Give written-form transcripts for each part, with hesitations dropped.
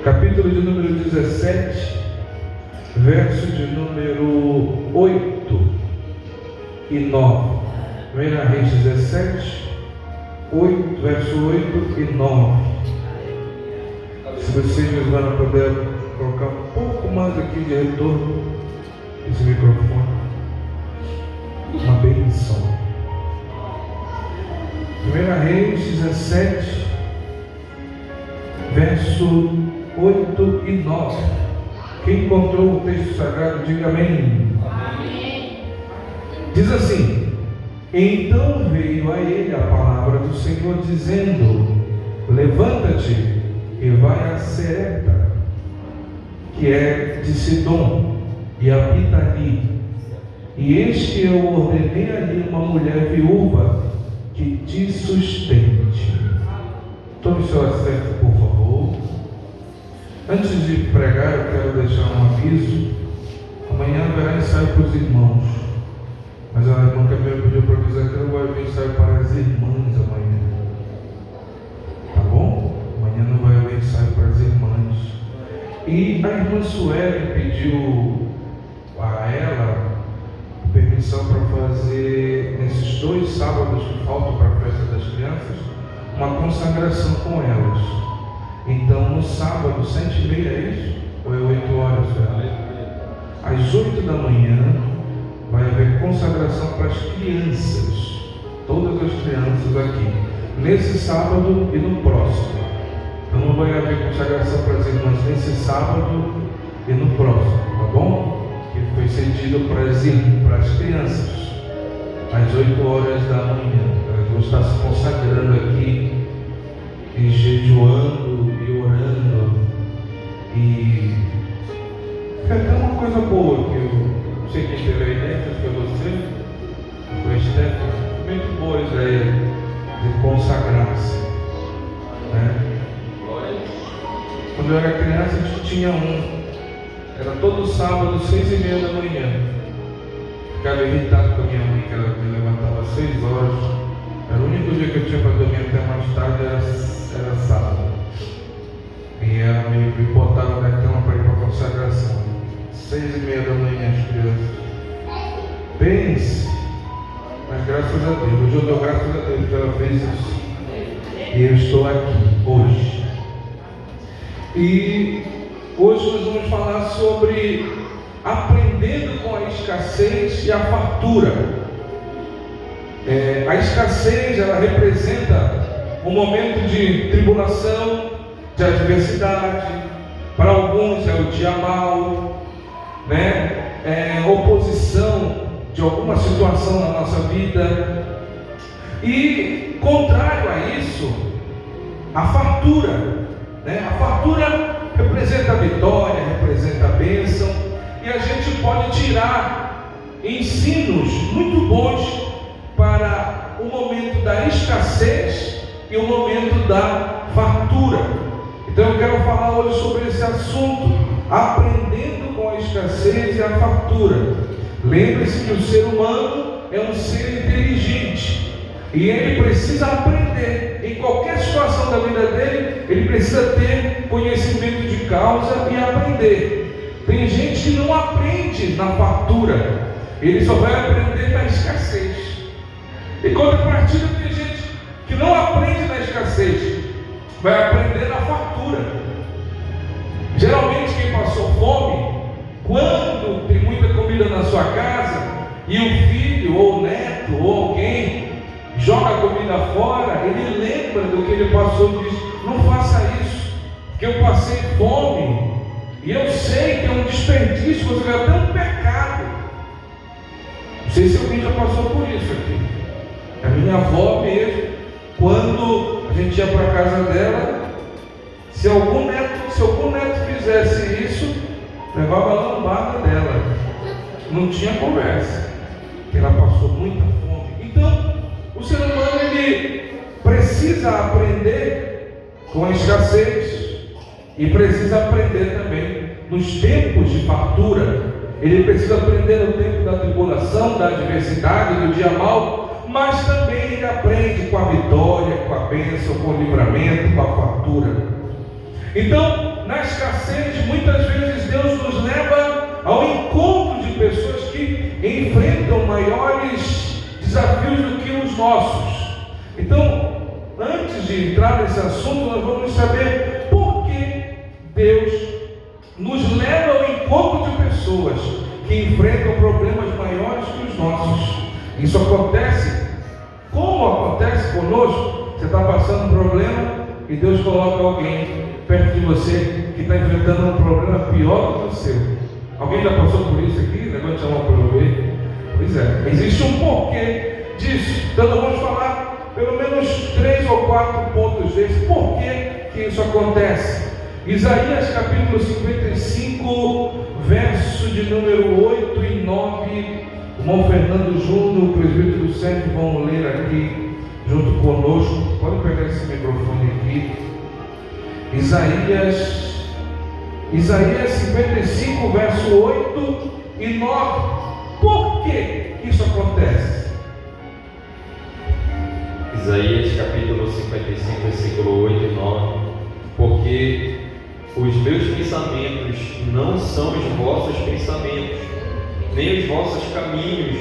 capítulo de número 17, verso de número 8 e 9. 1 Reis 17, 8, verso 8 e 9. Se vocês, meus irmãos, puderem colocar um pouco mais aqui de retorno esse microfone, uma benção. 1 Reis 17, verso 8 e 9. Quem encontrou o texto sagrado, diga amém. Amém. Diz assim: então veio a ele a palavra do Senhor, dizendo: levanta-te e vai a Serepta, que é de Sidom, e habita ali. E eis que eu ordenei ali uma mulher viúva que te sustente. Tome seu assento, por favor. Antes de pregar, eu quero deixar um aviso. Amanhã haverá ensaio para os irmãos, mas a irmã Camila pediu para avisar que não vai haver ensaio para as irmãs amanhã. Tá bom? Amanhã não vai haver ensaio para as irmãs. E a irmã Suelen pediu a ela permissão para fazer, nesses 2 sábados que faltam para a festa das crianças, uma consagração com elas. Então, no sábado, 7h30, é isso? Ou é 8 horas? Às 8 da manhã, vai haver consagração para as crianças. Todas as crianças aqui. Nesse sábado e no próximo. Então, não vai haver consagração para as irmãs nesse sábado e no próximo, tá bom? Que foi cedido para as crianças. Às 8 horas da manhã. Elas vão estar se consagrando aqui e jejuando e orando, e foi até uma coisa boa que eu não sei quem teve a ideia, se foi você, foi a Stephanie. Muito boa a ideia de consagrar-se, né? Quando eu era criança, a gente tinha era todo sábado, 6h30 da manhã. Ficava irritado com a minha mãe, que ela me levantava às 6 horas. Era o único dia que eu tinha para dormir até mais tarde, era sábado. E ela me botava na cama para ir para a consagração. 6h30 da manhã, as crianças. Pense, mas graças a Deus, hoje eu dou graças a Deus que ela fez isso. E eu estou aqui, hoje. E hoje nós vamos falar sobre aprendendo com a escassez e a fartura. A escassez, ela representa um momento de tribulação, de adversidade. Para alguns é o dia mau, né? Oposição de alguma situação na nossa vida. E contrário a isso, a fartura, né? A fartura representa a vitória, representa a bênção, e a gente pode tirar ensinos muito bons para o momento da escassez e o momento da fartura. Então eu quero falar hoje sobre esse assunto, aprendendo com a escassez e a fartura. Lembre-se que o ser humano é um ser inteligente e ele precisa aprender. Em qualquer situação da vida dele, ele precisa ter conhecimento de causa e aprender. Tem gente que não aprende na fartura, ele só vai aprender na escassez. Em contrapartida, tem gente que não aprende na escassez, vai aprender na fartura. Geralmente quem passou fome, quando tem muita comida na sua casa e o filho ou o neto ou alguém joga a comida fora, ele lembra do que ele passou e diz: não faça isso, que eu passei fome e eu sei que é um desperdício, você vai ter um pecado. Não sei se alguém já passou por isso aqui. A minha avó mesmo, quando a gente ia para a casa dela, se algum neto fizesse isso, levava a lambada dela. Não tinha conversa, porque ela passou muita fome. Então, o ser humano, ele precisa aprender com a escassez e precisa aprender também nos tempos de fartura. Ele precisa aprender no tempo da tribulação, da adversidade, do dia mau, mas também ele aprende com a vitória, com a bênção, com o livramento, com a fartura. Então, na escassez, muitas vezes Deus nos leva ao encontro de pessoas que enfrentam maiores desafios do que os nossos. Então, antes de entrar nesse assunto, nós vamos saber por que Deus nos leva ao encontro de pessoas que enfrentam problemas maiores que os nossos. Isso acontece, como acontece conosco. Você está passando um problema e Deus coloca alguém perto de você que está enfrentando um problema pior do que o seu. Alguém já passou por isso aqui? Levante a mão para eu ver. Pois é, existe um porquê disso. Então nós vamos falar pelo menos 3 ou 4 pontos desse. Por que isso acontece? Isaías capítulo 55, verso de número 8 e 9. O irmão Fernando Júnior, o presbítero Sérgio, vão ler aqui junto conosco. Pode pegar esse microfone aqui. Isaías 55, verso 8 e 9. Por que isso acontece? Isaías capítulo 55, versículo 8 e 9. Porque os meus pensamentos não são os vossos pensamentos, nem os vossos caminhos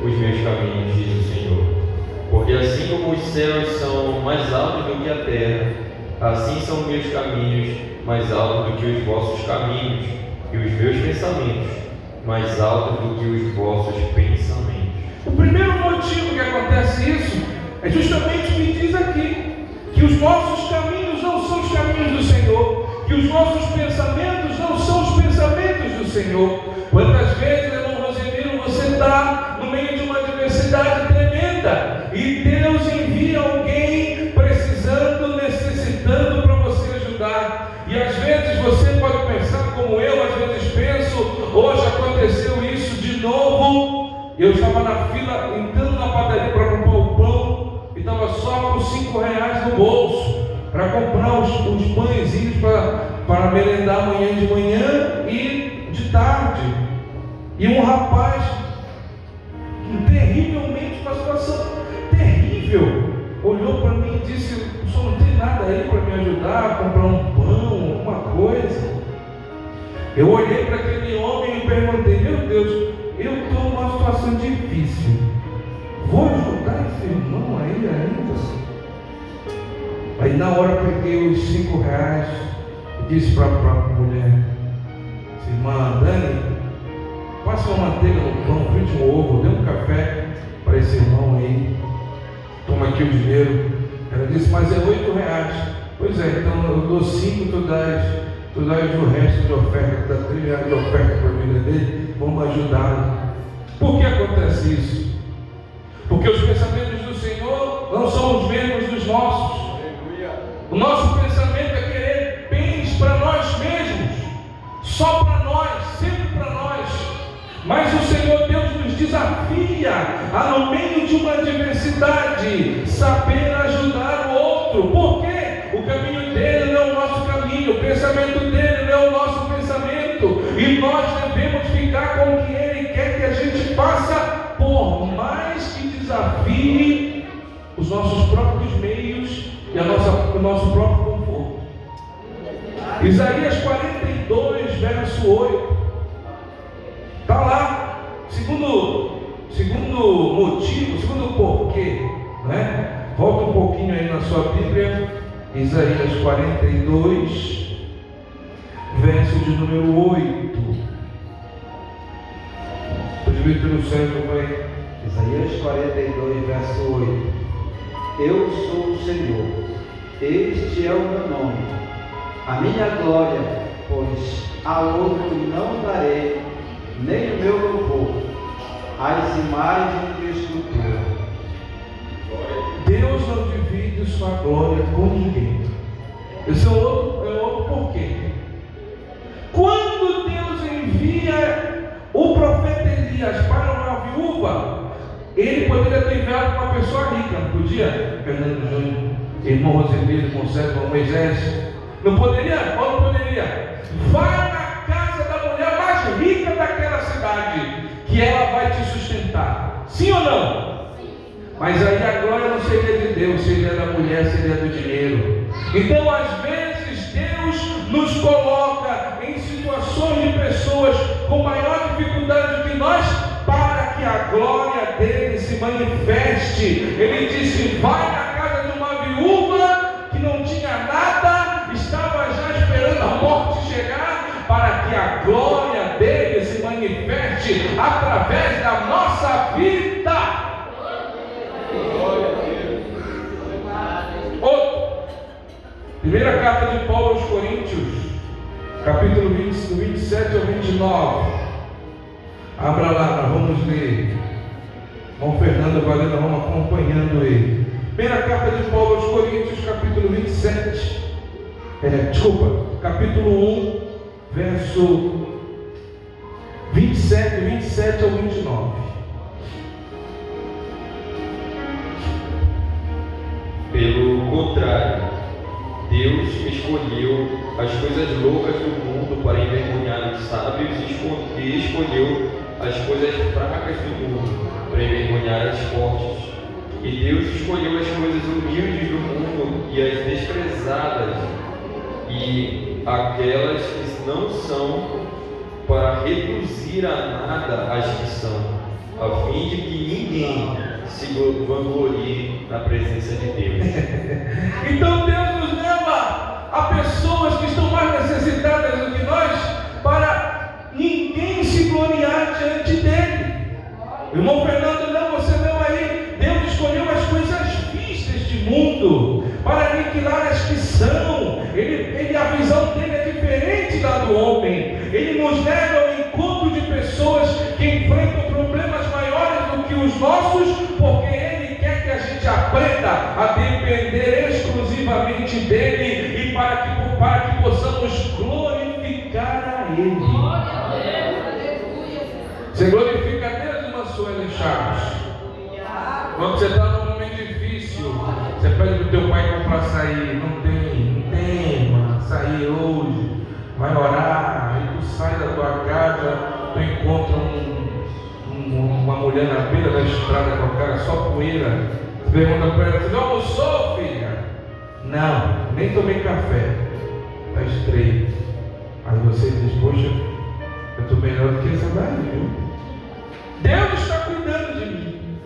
os meus caminhos, diz o Senhor. Porque assim como os céus são mais altos do que a terra, assim são meus caminhos mais altos do que os vossos caminhos, e os meus pensamentos mais altos do que os vossos pensamentos. O primeiro motivo que acontece isso é justamente o que diz aqui, que os nossos caminhos não são os caminhos do Senhor, que os nossos pensamentos não são os pensamentos do Senhor. Quantas vezes, irmão Rosemiro, você está no meio de uma adversidade tremenda e Deus envia alguém precisando, necessitando para você ajudar, e às vezes você pode pensar como eu, às vezes penso, hoje aconteceu isso de novo. Eu estava na fila, entrando na padaria para comprar o pão, e estava só com R$5 no bolso, para comprar os pãezinhos para merendar amanhã de manhã e de tarde. E um rapaz, terrivelmente, uma situação terrível, olhou para mim e disse: o senhor não tem nada aí para me ajudar a comprar um pão, alguma coisa? Eu olhei para aquele homem e perguntei: meu Deus, eu estou numa situação difícil, vou ajudar esse irmão aí ainda? Aí na hora eu peguei os R$5 e disse para a mulher: irmã Dani, passa uma manteiga no pão, frite um ovo, dê um café para esse irmão aí, toma aqui o dinheiro. Ela disse: mas é R$8. Pois é, então eu dou 5, tu dás o resto de oferta, dá R$3 de oferta para a vida dele, vamos ajudá-lo. Por que acontece isso? Porque os pensamentos do Senhor não são os mesmos dos nossos. O nosso pensamento é querer bens para nós mesmos, só para nós, sempre para nós. Mas o Senhor Deus nos desafia a, no meio de uma adversidade, saber ajudar o outro. Por quê? O caminho dele não é o nosso caminho, o pensamento dele não é o nosso pensamento, e nós devemos ficar com o que ele quer que a gente faça, por mais que desafie os nossos próprios meios e o nosso próprio conforto. Isaías 42, verso 8, está lá, segundo motivo, segundo porquê, né? Volta um pouquinho aí na sua Bíblia, Isaías 42, verso de número 8. O presbítero Sérgio vai. Isaías 42, verso 8. Eu sou o Senhor, este é o meu nome, a minha glória, pois a outro não darei, nem o meu louvor, as imagens de escultura. Deus não divide sua glória com ninguém. Esse é outro porquê. Quando Deus envia o profeta Elias para uma viúva, ele poderia ter enviado para uma pessoa rica, não podia? Fernando Júnior, irmão Rosemiro, irmão Sérgio, irmão Moisés, não poderia? Ou não poderia? Vai na casa da mulher mais rica daquela cidade, que ela vai te sustentar. Sim ou não? Mas aí a glória não seria de Deus, seria da mulher, seria do dinheiro. Então às vezes Deus nos coloca com maior dificuldade do que nós, para que a glória dele se manifeste. Ele disse: vai na casa de uma viúva que não tinha nada, estava já esperando a morte chegar, para que a glória dele se manifeste através da nossa vida. Primeira carta de Paulo aos Coríntios, capítulo 20, do 27 ao 29. Abra lá, nós vamos ler. Irmão Fernando Valendo, vamos acompanhando ele. Primeira carta de Paulo aos Coríntios, capítulo 27. Capítulo 1, verso 27 ao 29. Pelo contrário, Deus escolheu as coisas loucas do mundo para envergonhar os sábios e escolheu as coisas fracas do mundo para envergonhar as fortes. E Deus escolheu as coisas humildes do mundo e as desprezadas e aquelas que não são, para reduzir a nada as que são, a fim de que ninguém se vanglorie na presença de Deus. Então Deus nos leva a pessoas que estão mais necessitadas do que nós, para ninguém se gloriar diante dele. Irmão Fernando, não, você leu aí, Deus escolheu as coisas vistas deste mundo para aniquilar as que são. A visão dele é diferente da do homem. Ele nos leva ao encontro de pessoas que enfrentam problemas maiores do que os nossos, porque ele quer que a gente aprenda a depender exclusivamente dele, e para que possamos glorificar a ele. Você glorifica a Deus, irmã Sueli Chaves? Quando você está num momento difícil, você pede para o teu pai comprar açaí, não tem, mano, açaí hoje, vai orar, aí tu sai da tua casa, tu encontra uma mulher na beira da estrada com a cara só poeira, tu pergunta para ela: você já almoçou, filha? Não, nem tomei café, está estreito. Aí você diz: poxa, eu estou melhor do que essa daí, viu? Deus está cuidando de mim.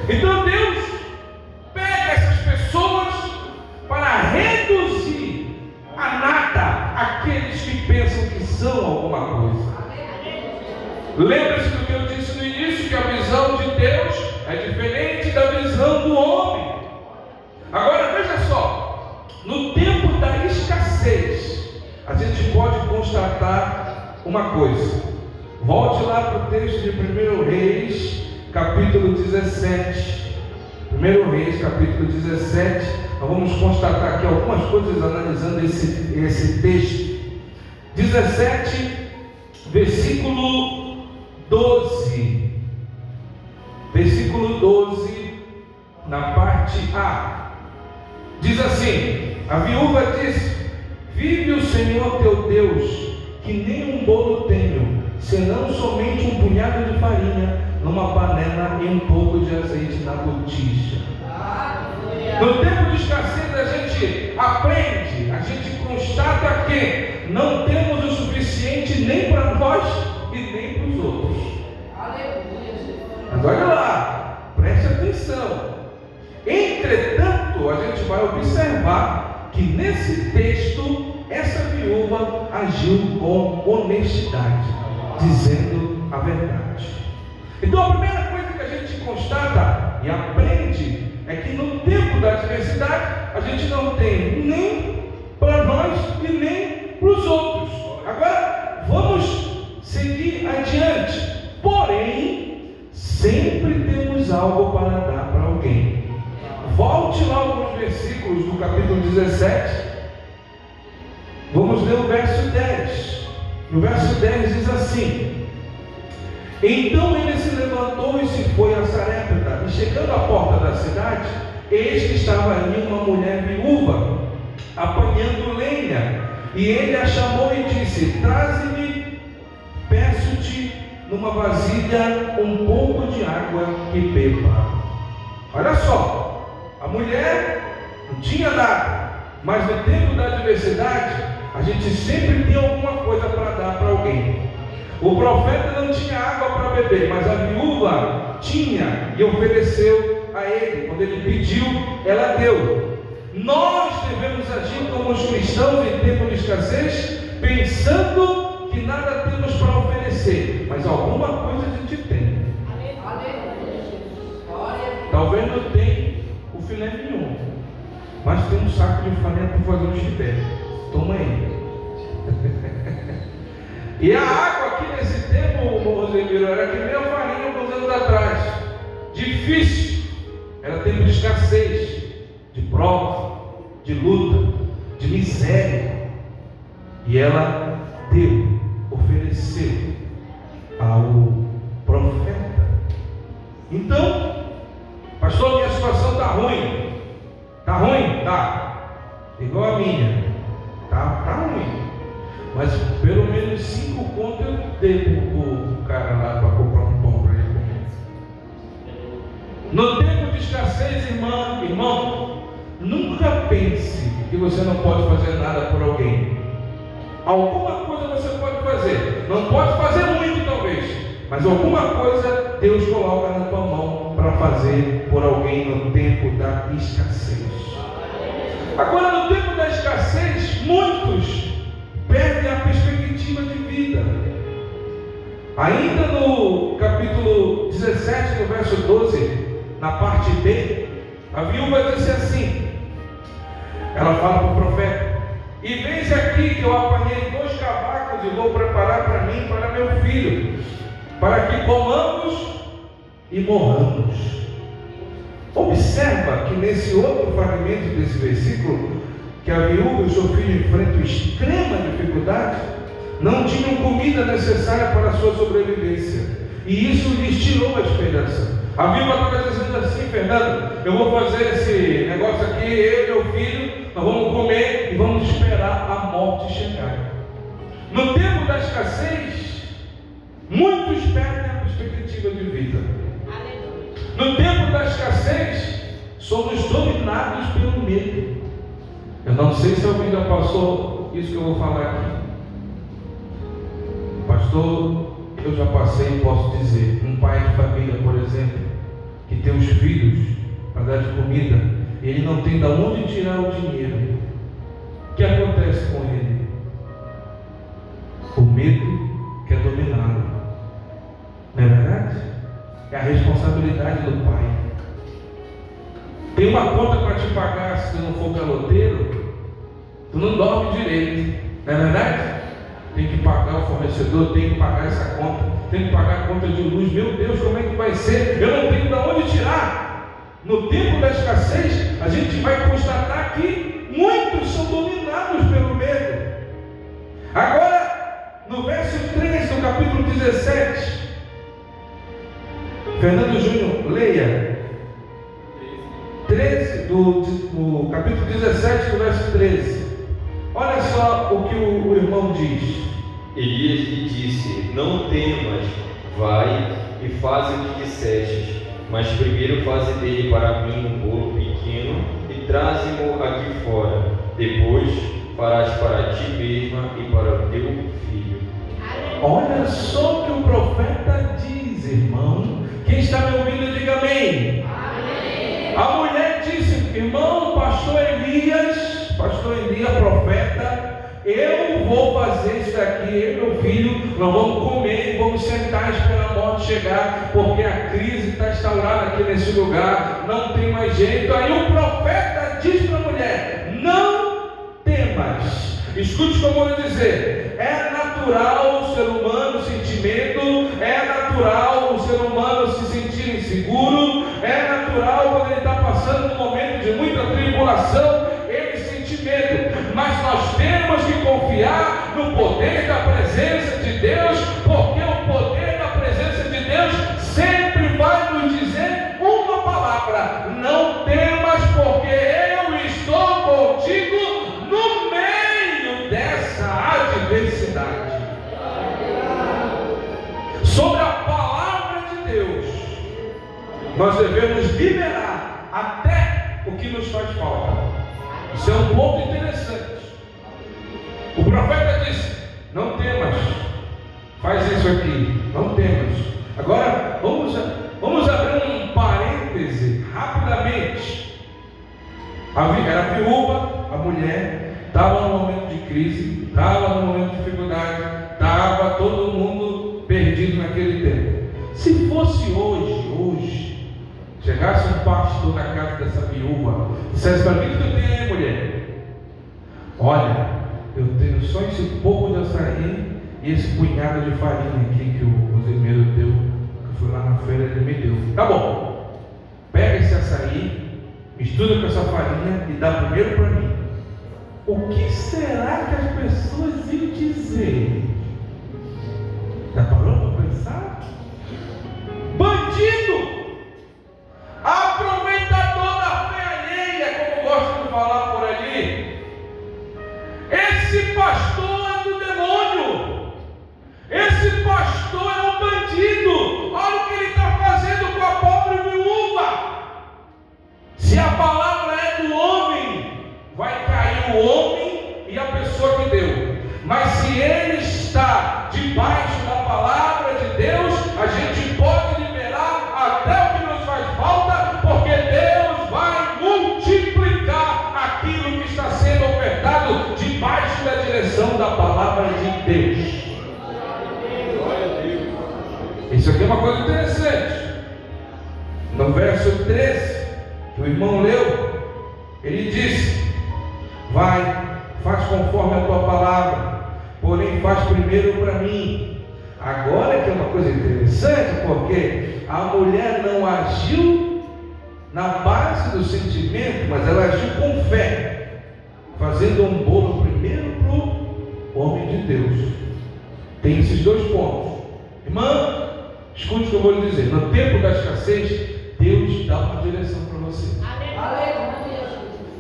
Então Deus pega essas pessoas para reduzir a nada aqueles que pensam que são alguma coisa. Lembra-se do que eu disse no início, que a visão de Deus é diferente da visão do homem. Agora veja só, no tempo da escassez, a gente pode constatar uma coisa. Volte lá para o texto de 1 Reis, capítulo 17. 1 Reis, capítulo 17. Nós vamos constatar aqui algumas coisas analisando esse texto. 17, versículo 12. Versículo 12, na parte A. Diz assim: a viúva disse: vive o Senhor teu Deus, que nem um bolo tenho, senão somente um punhado de farinha numa panela e um pouco de azeite na botija. No tempo de escassez a gente aprende, a gente constata que não temos o suficiente nem para nós e nem para os outros. Mas olha lá, preste atenção. Entretanto, a gente vai observar que nesse texto essa viúva agiu com honestidade, dizendo a verdade. Então a primeira coisa que a gente constata e aprende é que no tempo da adversidade a gente não tem nem para nós e nem para os outros. Agora vamos seguir adiante. Porém, sempre temos algo para dar para alguém. Volte lá alguns versículos do capítulo 17. Vamos ler o verso 10. No verso 10 diz assim: então ele se levantou e se foi a Sarepta, e chegando à porta da cidade, eis que estava ali uma mulher viúva, apanhando lenha, e ele a chamou e disse: traze-me, peço-te, numa vasilha um pouco de água que beba. Olha só, a mulher não tinha nada, mas no tempo da adversidade a gente sempre tem alguma coisa para dar para alguém. O profeta não tinha água para beber, mas a viúva tinha e ofereceu a ele. Quando ele pediu, ela deu. Nós devemos agir como os cristãos em tempo de escassez, pensando que nada temos para oferecer, mas alguma coisa a gente tem. Talvez não tenha o filé mignon, mas tem um saco de farinha para fazer um chibé. Toma aí. E a água aqui nesse tempo, Rosemiro, era que nem a farinha alguns anos atrás. Difícil. Era tempo de escassez, de prova, de luta, de miséria. E ela deu, ofereceu ao profeta. Então, pastor, minha situação está ruim. Está ruim? Tá. Igual a minha. Tá ruim. Mas pelo menos 5 contos eu dei pro cara lá para comprar um pão para ele comer. No tempo de escassez, irmão, nunca pense que você não pode fazer nada por alguém. Alguma coisa você pode fazer. Não pode fazer muito talvez, mas alguma coisa Deus coloca na tua mão para fazer por alguém no tempo da escassez. Agora, no tempo da escassez, muitos perdem a perspectiva de vida. Ainda no capítulo 17, no verso 12, na parte B, a viúva disse assim, ela fala para o profeta: e vês aqui que eu apanhei 2 cavacos e vou preparar para mim e para meu filho, para que comamos e morramos. Observa que nesse outro fragmento desse versículo, que a viúva e o seu filho enfrentam extrema dificuldade, não tinham comida necessária para a sua sobrevivência, e isso lhes tirou a esperança. A viúva estava dizendo assim: Fernando, eu vou fazer esse negócio aqui, eu e meu filho, nós vamos comer e vamos esperar a morte chegar. No tempo da escassez, muitos perdem a perspectiva de vida. No tempo da escassez, somos dominados pelo medo. Eu não sei se alguém já passou isso que eu vou falar aqui. Pastor, eu já passei e posso dizer. Um pai de família, por exemplo, que tem os filhos para dar de comida, ele não tem de onde tirar o dinheiro. O que acontece com ele? O medo quer dominá-lo. Não é verdade? É a responsabilidade do pai. Tem uma conta para te pagar, se tu não for caloteiro, tu não dorme direito, não é verdade? Tem que pagar o fornecedor, tem que pagar essa conta, tem que pagar a conta de luz. Meu Deus, como é que vai ser? Eu não tenho de onde tirar. No tempo da escassez, a gente vai constatar que muitos são dominados pelo medo. Agora, no verso 3 do capítulo 17, Fernando Júnior, leia 13, do capítulo 17, do verso 13. Olha só o que o irmão diz. Elias lhe disse: não temas, vai e faz o que dissestes, mas primeiro faze dele para mim um bolo pequeno e traze-mo aqui fora. Depois farás para ti mesma e para o teu filho. Olha só o que o profeta diz, irmão. Quem está me ouvindo, diga amém. Amém. A mulher disse: irmão, pastor Elias, profeta, eu vou fazer isso daqui, eu e meu filho, nós vamos comer e vamos sentar e esperar a morte chegar, porque a crise está instaurada aqui nesse lugar, não tem mais jeito. Aí o profeta diz para a mulher: não temas. Escute como eu vou dizer: é natural o ser humano sentir medo, é natural o ser humano se sentir inseguro, é natural quando ele está passando um momento de muita tribulação, ele sente medo, mas nós temos que confiar no poder da presença de Deus, porque o poder da presença de Deus sempre vai nos dizer uma palavra: não temas, porque eu estou contigo no meio dessa adversidade. Sobre a palavra de Deus, nós devemos liberar até o que nos faz falta. Isso é um ponto interessante. O profeta disse: não temas, faz isso isso aqui. Não temos. Agora, vamos abrir um parêntese rapidamente. Era viúva, a mulher, estava num momento de crise, estava num momento de dificuldade, estava todo mundo perdido naquele tempo. Se fosse hoje, chegasse um pastor na casa dessa viúva, dissesse para mim: o que eu tenho aí, mulher? Olha, eu tenho só esse pouco de açaí e esse punhado de farinha aqui que o Zimeiro deu, que eu fui lá na feira e ele me deu. Tá bom, pega esse açaí, mistura com essa farinha e dá primeiro para mim. O que será que as pessoas iam dizer? Já parou para pensar? Bandido! Aproveitador da fé alheia, como gosto de falar por ali. Esse pastor é do demônio. Esse pastor é um bandido. Olha o que ele está fazendo com a pobre viúva. Se a palavra é do homem, vai cair o homem e a pessoa que deu. Mas se ele está debaixo da palavra de Deus, a gente pode liberar até o que nos faz falta, porque Deus vai multiplicar aquilo que está sendo ofertado debaixo da direção da palavra de Deus. Isso aqui é uma coisa interessante. No verso 13, que o irmão leu, ele disse: vai, faz conforme a tua palavra, porém faz primeiro para mim. Agora que é uma coisa interessante, porque a mulher não agiu na base do sentimento, mas ela agiu com fé, fazendo um bolo primeiro para o homem de Deus. Tem esses dois pontos. Irmã, escute o que eu vou lhe dizer. No tempo da escassez, Deus dá uma direção para você.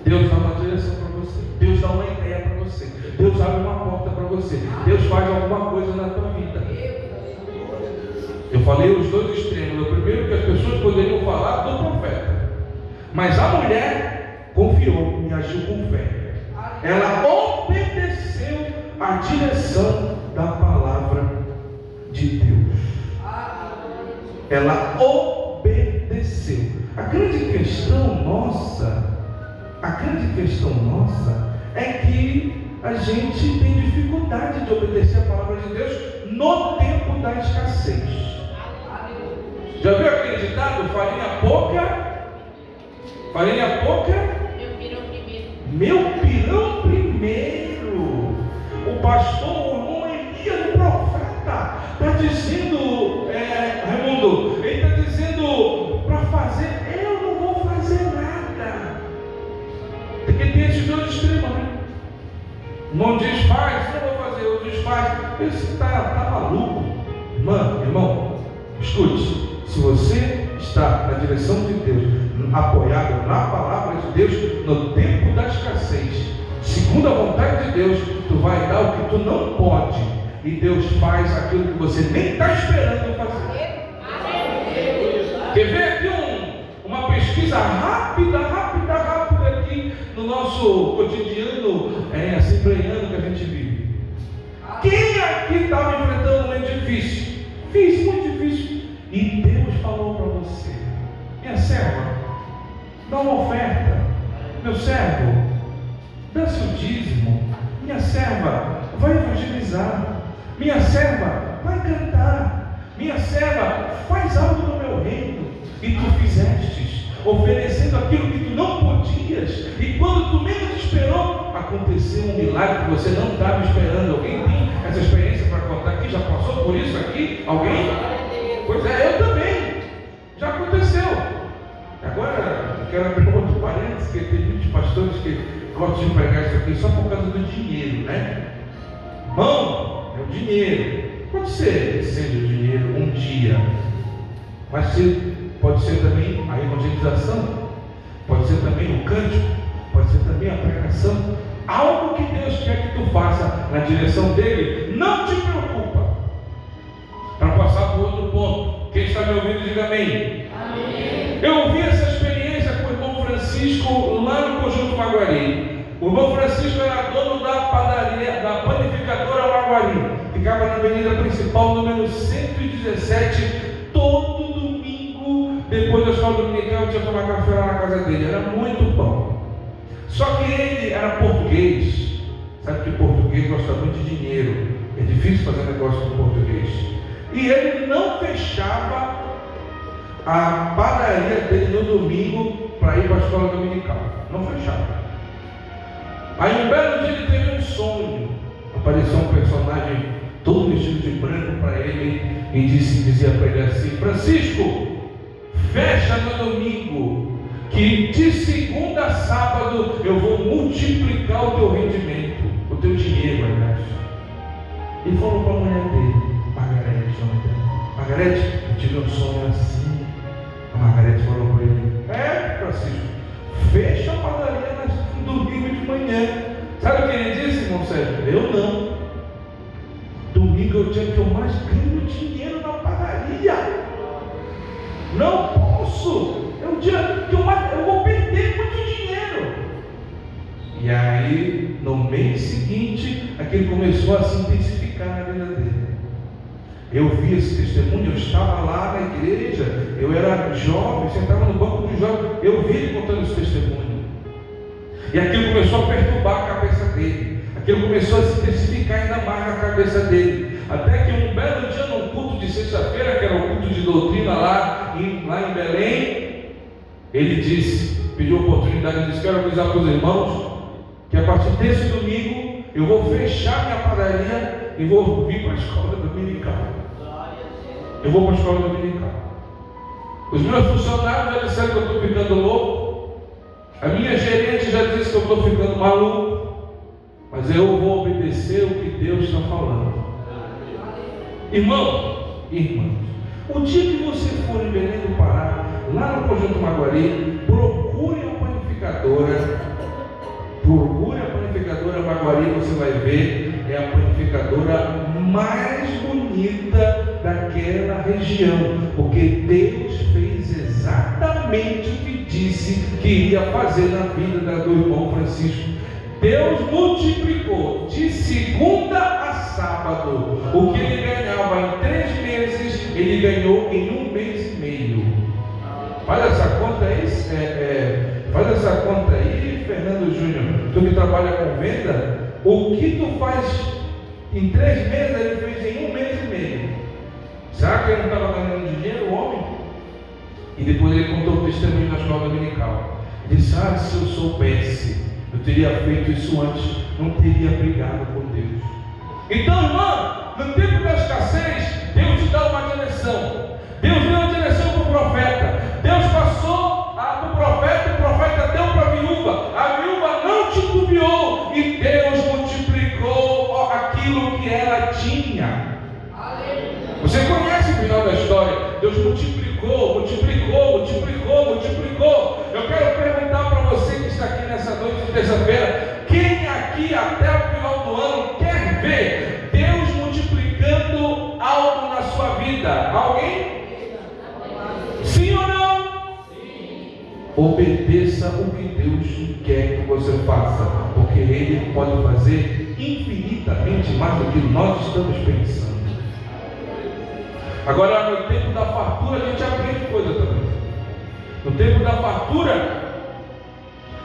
Deus dá uma direção para você. Deus dá uma ideia para você. Deus abre uma porta para você. Deus faz alguma coisa na tua vida. Eu falei os dois extremos. O primeiro, que as pessoas poderiam falar do profeta, mas a mulher confiou e agiu com fé. Ela obedeceu a direção da palavra de Deus. Ela obedeceu. A grande questão nossa é que a gente tem dificuldade de obedecer a palavra de Deus no tempo da escassez. Já viu aquele ditado? Farinha pouca? Meu pirão primeiro. O pastor, o irmão Elias, o profeta, está dizendo, Raimundo, ele está dizendo para fazer, eu não vou fazer nada. Porque tem esses dois extremos, né? Não diz faz, não vou fazer, outro diz faz. Você está maluco. Irmão, escute. Se você está na direção de Deus, apoiado na palavra de Deus, no tempo da escassez, segundo a vontade de Deus, tu vai dar o que tu não pode, e Deus faz aquilo que você nem está esperando fazer. Quer ver aqui uma pesquisa rápida aqui no nosso cotidiano assembleiano que a gente vive. Quem aqui estava enfrentando um momento difícil? Muito difícil. E Deus falou para você: minha serva, dá uma oferta. Meu servo, dá seu dízimo. Minha serva, vai evangelizar. Minha serva, vai cantar. Minha serva, faz algo no meu reino. E tu fizestes, oferecendo aquilo que tu não podias. E quando tu menos esperou, aconteceu um milagre que você não estava esperando. Alguém tem essa experiência para contar aqui? Já passou por isso aqui? Alguém? Pois é, eu também. Já aconteceu. Agora, eu quero abrir outro parênteses, que tem muitos pastores que gostam de pregar isso aqui só por causa do dinheiro, né? Irmão, é o dinheiro. Pode ser que seja o dinheiro um dia, mas pode ser também a evangelização, pode ser também o cântico, pode ser também a pregação. Algo que Deus quer que tu faça na direção dele. Não te preocupa. Para passar para outro ponto, quem está me ouvindo, diga amém. Amém. Eu ouvi essa experiência com o irmão Francisco lá no Conjunto Maguari. O irmão Francisco era dono da padaria, da panificadora Maguari, ficava na avenida principal, número 117, todo domingo, depois da escola dominical, eu tinha que tomar café lá na casa dele, era muito bom. Só que ele era português, sabe que português gosta muito de dinheiro, é difícil fazer negócio com português. E ele não fechava a padaria dele no domingo para ir para a escola dominical, não fechava. Aí um belo dia ele teve um sonho, apareceu um personagem todo vestido de branco para ele e dizia para ele assim: Francisco, fecha no domingo, que de segunda a sábado eu vou multiplicar o teu rendimento, o teu dinheiro, aliás. Ele falou para a mulher dele, Margarete, eu tive um sonho assim. A Margarete falou para ele: Francisco, fecha a padaria no domingo de manhã. Sabe o que ele disse, irmão Sérgio? Eu não. Domingo é o dia que eu mais ganho dinheiro na padaria. Não posso. É o dia que eu vou perder muito dinheiro. E aí, no mês seguinte, aquilo começou a se intensificar na vida dele. Eu vi esse testemunho, eu estava lá na igreja, eu era jovem, sentava no banco do jovem, eu vi ele contando esse testemunho. E aquilo começou a perturbar a cabeça dele, aquilo começou a se intensificar ainda mais na cabeça dele. Até que um belo dia, num culto de sexta-feira, que era um culto de doutrina lá em Belém, ele disse, pediu oportunidade, ele disse: quero avisar para os irmãos que a partir desse domingo eu vou fechar minha padaria e vou vir para a escola dominical. Eu vou para a escola dominical. Os meus funcionários já disseram que eu estou ficando louco. A minha gerente já disse que eu estou ficando maluco. Mas eu vou obedecer o que Deus está falando. Irmão, irmãos, o dia que você for em Belém do Pará, lá no Conjunto Maguari, procure a panificadora. Procure a panificadora Maguari, você vai ver, é a panificadora mais bonita daquela região, porque Deus fez exatamente o que disse que iria fazer na vida do irmão Francisco. Deus multiplicou de segunda a sábado o que ele ganhava em 3 meses, ele ganhou em 1 mês e meio. Faz essa conta aí, faz essa conta aí, Fernando Júnior, tu que trabalha com venda, o que tu faz em 3 meses, ele fez em 1 mês e meio. Será que ele não estava ganhando dinheiro, o homem? E depois ele contou o testemunho na escola dominical. Ele disse: se eu soubesse, eu teria feito isso antes, não teria brigado com Deus. Então, irmão, no tempo da escassez, Deus te dá uma direção. Deus deu uma direção para o profeta. Deus passou para o profeta deu para a viúva não titubeou, e Deus multiplicou aquilo que ela tinha. Você conhece o final da história? Deus multiplicou. Eu quero perguntar para você que está aqui nessa noite de terça-feira: quem aqui até o final do ano quer ver Deus multiplicando algo na sua vida? Alguém? Sim ou não? Sim. Obedeça o que Deus quer que você faça, porque Ele pode fazer infinitamente mais do que nós estamos pensando. Agora, no tempo da fartura, a gente aprende coisa também. No tempo da fartura,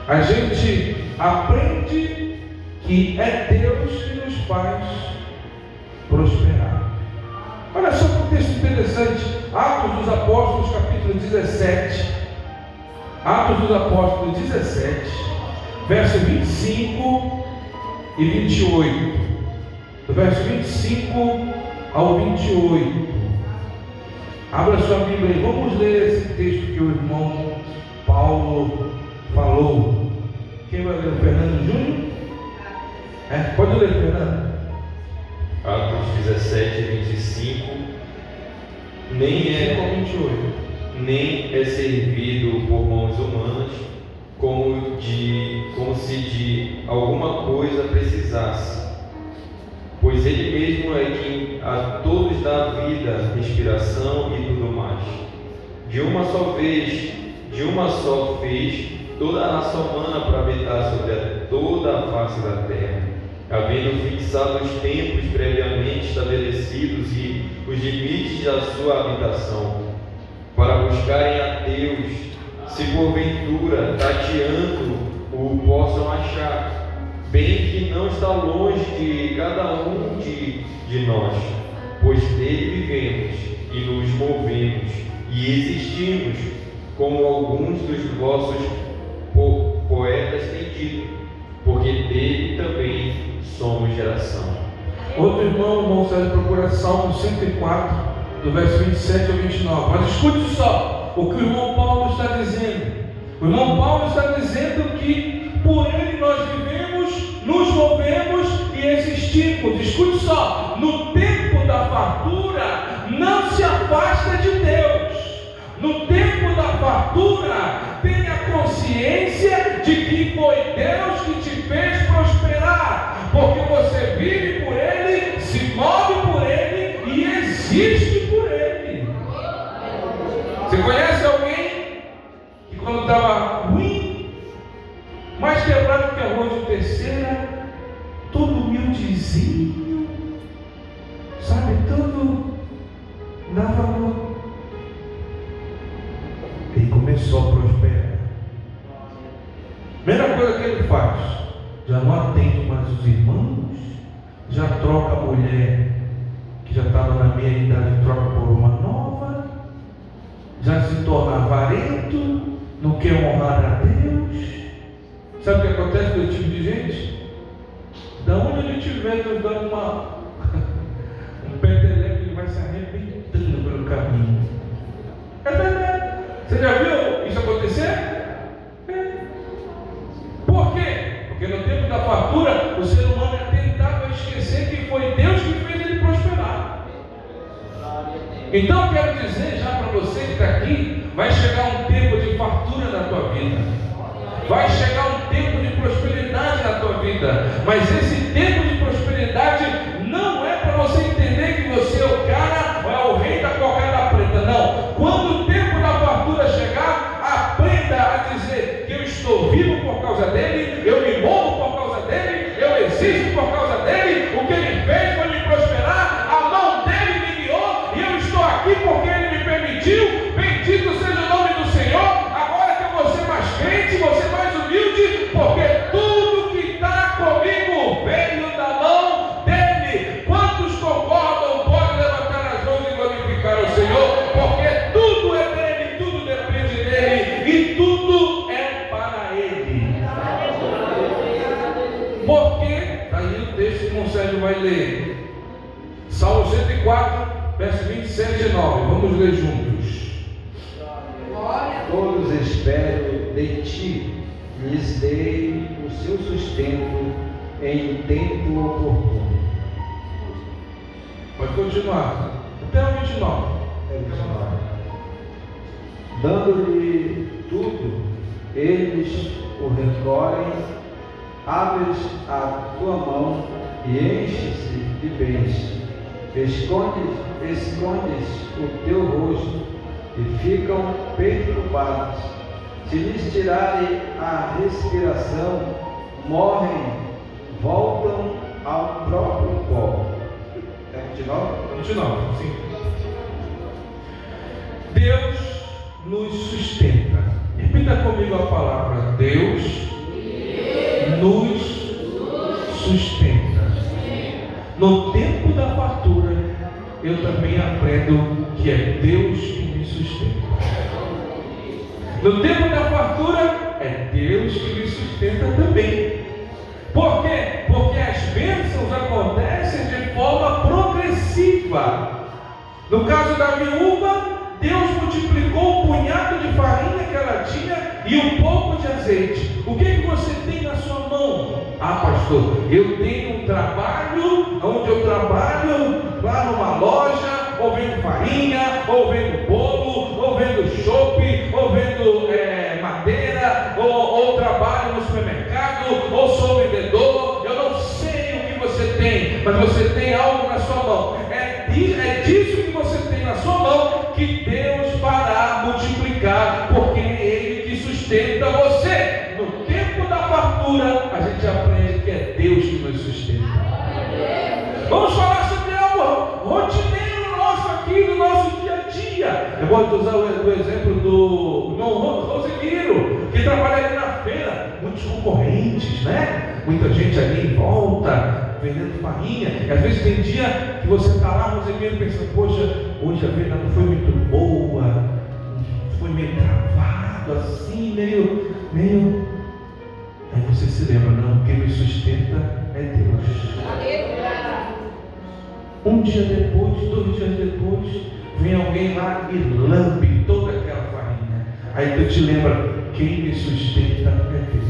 a gente aprende que é Deus que nos faz prosperar. Olha só que texto interessante. Atos dos Apóstolos, capítulo 17. Atos dos Apóstolos 17, verso 25 e 28. Do verso 25 ao 28. Abra sua Bíblia e vamos ler esse texto que o irmão Paulo falou. Quem vai ler? O Fernando Júnior? Pode ler, Fernando. Atos 17, 25. Nem é servido por mãos humanas, como se de alguma coisa precisasse. Pois Ele mesmo é quem a todos dá vida, respiração e tudo mais. De uma só vez, de uma só fez toda a raça humana para habitar sobre toda a face da terra, havendo fixado os tempos previamente previamente estabelecidos e os limites da sua habitação, para buscarem a Deus, se porventura, tateando, o possam achar, bem que não está longe de cada um de nós, pois dele vivemos e nos movemos e existimos, como alguns dos vossos poetas têm dito, porque dele também somos geração. Outro irmão Sérgio, procura Salmo 104, do verso 27 ao 29. Mas escute só o que o irmão Paulo está dizendo. O irmão Paulo está dizendo que por ele nós vivemos, nos movemos e existimos. Escute só, no tempo da fartura, não se afasta de Deus. No tempo da fartura, tenha consciência de que foi Deus que te fez prosperar, porque você vive por Ele, se move por Ele e existe por Ele. Você conhece alguém que quando estava ruim, mais quebrado que arroz de terceira, todo humildezinho, sabe, todo dava amor. Ele começou a prosperar. Primeira coisa que ele faz, já não atende mais os irmãos, já troca a mulher que já estava na meia idade, troca por uma nova, já se torna avarento, não quer honrar a Deus. Sabe o que acontece com esse tipo de gente? Da onde ele estiver, Deus dá um peteleco, ele vai se arrebentando pelo caminho. É verdade. Você já viu isso acontecer? Por quê? Porque no tempo da fartura, o ser humano é tentado a esquecer que foi Deus que fez ele prosperar. Então eu quero dizer já para você que está aqui, vai chegar um tempo de fartura na tua vida. Vai chegar um tempo de prosperidade na tua vida. Mas esse tempo de prosperidade não é para você entender que você é o cara ou é o rei da cocada preta. Não. Quando o tempo da fartura chegar, aprenda a dizer que eu estou vivo por causa dele, eu me movo por causa dele, eu existo por causa dele, o que ele fez foi me prosperar, a mão dele me guiou e eu estou aqui porque ele me permitiu. Bendito seja o nome do Senhor. Agora que eu vou ser mais crente, vou ser mais humilde, porque tudo que está comigo veio da mão dele. Quantos concordam? Podem levantar as mãos e glorificar o Senhor, porque tudo é dele, tudo depende dele e tudo é para ele. Porque, aí o texto que o Sérgio vai ler, Salmo 104, verso 27 e 19, vamos ler juntos. Todos esperam de ti, lhes dei o seu sustento em tempo oportuno. Pode continuar, até o 29. Dando-lhe tudo, eles o recolhem, abres a tua mão e enches-se de bens. Escondes o teu rosto e ficam perturbados. Se lhes tirarem a respiração, morrem, voltam ao próprio pó. Quer continuar? 29, sim. Deus nos sustenta. Repita comigo a palavra: Deus nos sustenta. No tempo da fartura, eu também aprendo que é Deus que me sustenta. No tempo da fartura, é Deus que me sustenta também. Por quê? Porque as bênçãos acontecem de forma progressiva. No caso da viúva, Deus multiplicou o punhado de farinha que ela tinha e um pouco de azeite. O que você tem na sua mão? Ah, pastor, eu tenho um trabalho, onde eu trabalho lá numa loja, ou vendo farinha, ou vendo bolo, ou vendo chope, ou vendo madeira, ou trabalho no supermercado, ou sou vendedor. Eu não sei o que você tem, mas você tem algo na sua mão. É disso que você tem na sua mão que Deus fará multiplicar, porque é Ele que sustenta você. No tempo da fartura, a gente aprende que é Deus que nos sustenta. Vamos falar sobre algo gosto de usar o exemplo do irmão Rosemiro, que trabalha ali na feira, muitos concorrentes, né? Muita gente ali em volta, vendendo farinha. E às vezes tem dia que você está lá, Rosemiro, pensando, poxa, hoje a venda não foi muito boa, foi meio travado assim, meio. Aí você se lembra, não, quem me sustenta é Deus. Um dia depois, 2 dias depois, vem alguém lá e lambe toda aquela farinha. Aí tu te lembra, quem me sustenta é Deus.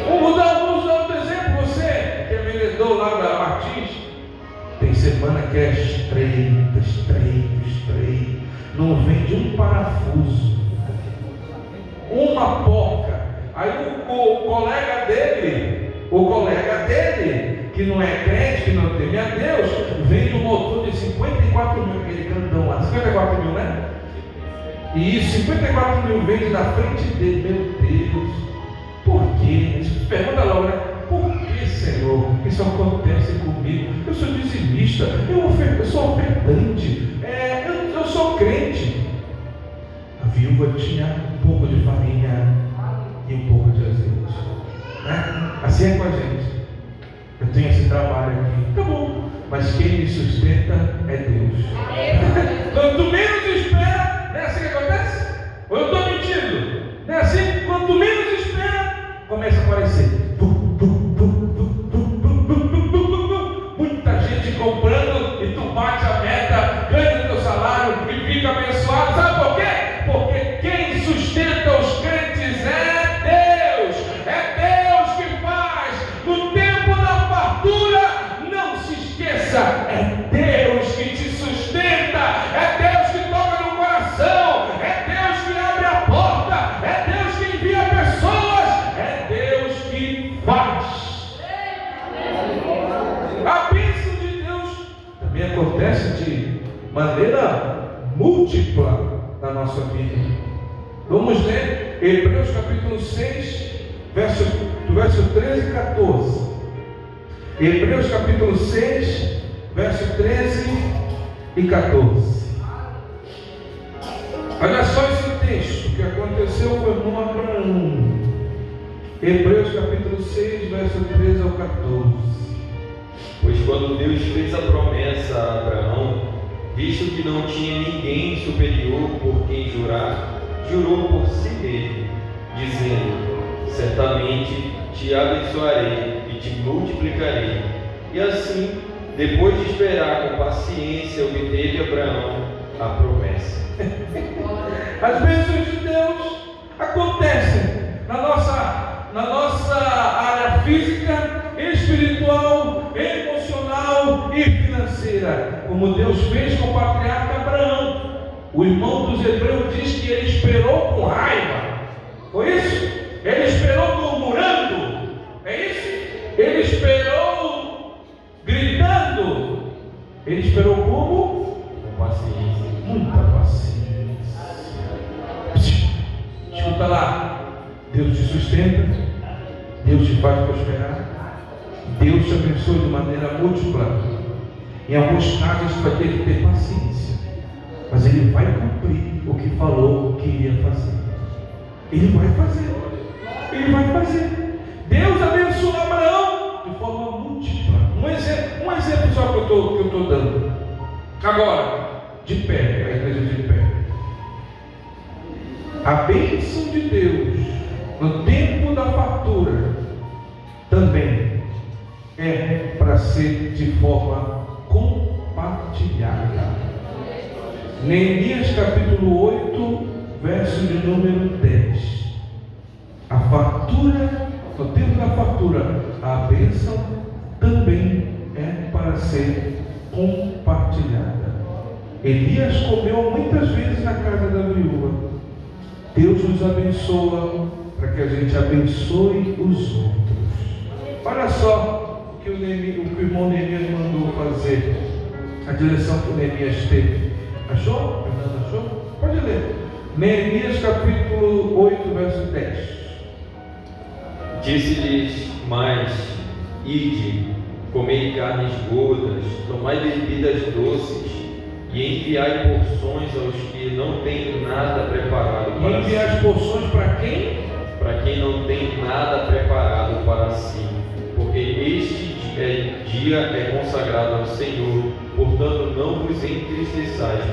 Vamos dar outro exemplo. Você que é vendedor lá da Martins, tem semana que é estreito, não vende um parafuso, uma porca. Aí o colega dele, que não é crente, que não teme a Deus, vende um motor de 54 mil, aquele grandão lá, 54 mil, né? E 54 mil vende na frente dele. Meu Deus, por quê? Pergunta logo, né? Por que, Senhor, isso acontece comigo? Eu sou dizimista, eu sou ofertante, eu sou crente. A viúva tinha um pouco de farinha e um pouco de azeite, né? Assim é com a gente. Eu tenho esse trabalho aqui, tá bom, mas quem me sustenta é Deus. Quanto menos espera, não é assim que acontece? Ou eu estou mentindo? Não é assim? Quanto menos espera, começa a aparecer muita gente comprando e tu bate a meta, ganha o teu salário e fica abençoado. Sabe por quê? Porque quem sustenta os crentes é Deus. É Deus que faz. No tempo da fartura, não se esqueça, é Deus que te sustenta, é Deus que toca no coração, é Deus que abre a porta, é Deus que envia pessoas, é Deus que faz. A bênção de Deus também acontece de maneira múltipla na nossa vida. Vamos ler Hebreus capítulo 6, verso 13 e 14. Hebreus capítulo 6, verso 13 e 14. Olha só esse texto, o que aconteceu com Abraão. Hebreus capítulo 6, verso 13 ao 14. Pois quando Deus fez a promessa a Abraão, visto que não tinha ninguém superior por quem jurar, jurou por si mesmo, dizendo: certamente te abençoarei e te multiplicarei. E assim, depois de esperar com paciência, obteve Abraão a promessa. As bênçãos de Deus acontecem na nossa área física, espiritual, emocional e financeira, como Deus fez com o patriarca Abraão. O irmão dos Hebreus diz que ele esperou com raiva. Foi isso? Ele esperou murmurando. É isso? Ele esperou gritando. Ele esperou como? Com paciência. Muita paciência. Escuta lá. Deus te sustenta, Deus te faz prosperar, Deus te abençoa de maneira múltipla. Em alguns casos você vai ter que ter paciência, mas Ele vai cumprir o que falou que iria fazer. Ele vai fazer. Ele vai fazer. Deus abençoou Abraão de forma múltipla. Um exemplo só que eu estou dando. Agora, de pé, a igreja de pé. A bênção de Deus no tempo da fartura também é para ser de forma compartilhada. Neemias capítulo 8, verso de número 10. A fartura, no tempo da fartura, a bênção também é para ser compartilhada. Elias comeu muitas vezes na casa da viúva. Deus nos abençoa para que a gente abençoe os outros. Olha só o que o irmão Neemias mandou fazer, a direção que o Neemias teve. Achou? Fernando, achou? Pode ler. Neemias capítulo 8, verso 10. Disse-lhes mais: ide, comei carnes gordas, tomai bebidas doces, E enviai porções aos que não têm nada preparado E para enviar as si. porções para quem? Para quem não tem nada preparado para si. Porque este dia é consagrado ao Senhor. Portanto, não vos entristeçais